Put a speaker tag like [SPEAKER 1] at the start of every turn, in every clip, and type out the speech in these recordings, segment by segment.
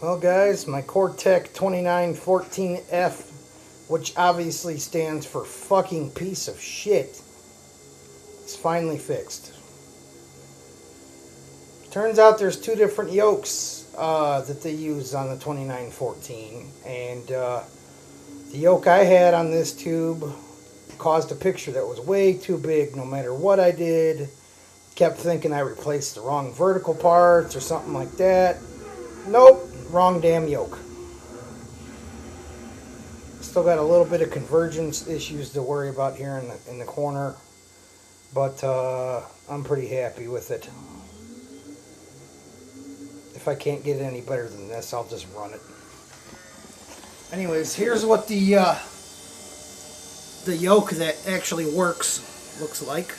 [SPEAKER 1] Well guys, my Kortek 2914F, which obviously stands for fucking piece of shit, is finally fixed. Turns out there's two different yokes that they use on the 2914, and the yoke I had on this tube caused a picture that was way too big no matter what I did. Kept thinking I replaced the wrong vertical parts or something like that. Nope, wrong damn yoke. Still got a little bit of convergence issues to worry about here in the corner, but I'm pretty happy with it. If I can't get it any better than this, I'll just run it. Anyways, here's what the yoke that actually works looks like.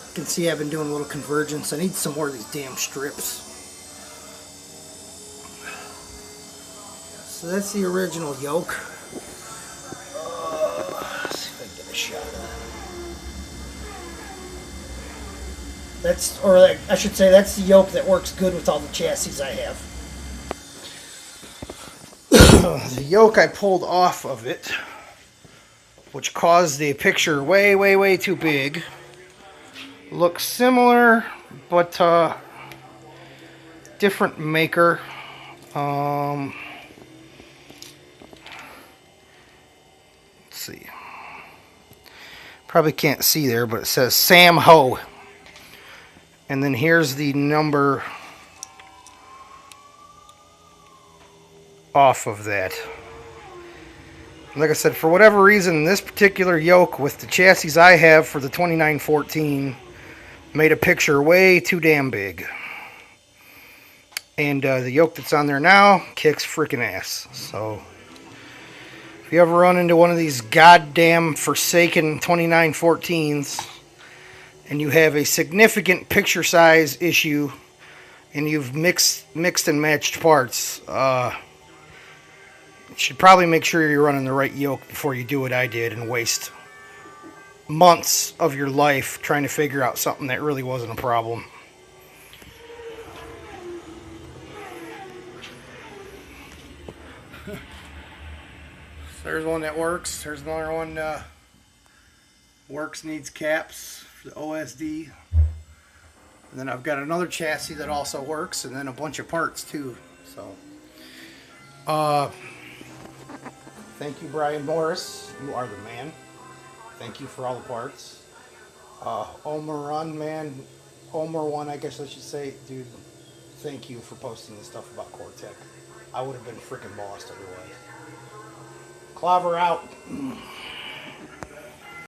[SPEAKER 1] You can see I've been doing a little convergence. I need some more of these damn strips. So that's the original yoke. Let's see if I can get a shot of it. I should say that's the yoke that works good with all the chassis I have. The yoke I pulled off of it, which caused the picture way too big, looks similar, but different maker. Let's see. Probably can't see there, but it says Sam Ho. And then here's the number off of that. Like I said, for whatever reason, this particular yoke with the chassis I have for the 2914 made a picture way too damn big. And the yoke that's on there now kicks freaking ass. So if you ever run into one of these goddamn forsaken 2914s and you have a significant picture size issue and you've mixed and matched parts, you should probably make sure you're running the right yoke before you do what I did and waste months of your life trying to figure out something that really wasn't a problem. There's one that works. There's another one works, needs caps for the OSD. And then I've got another chassis that also works, and then a bunch of parts too. So thank you, Brian Morris. You are the man. Thank you for all the parts. Omer One, I guess I should say, dude, thank you for posting this stuff about Kortek. I would have been freaking lost otherwise. Clobber out.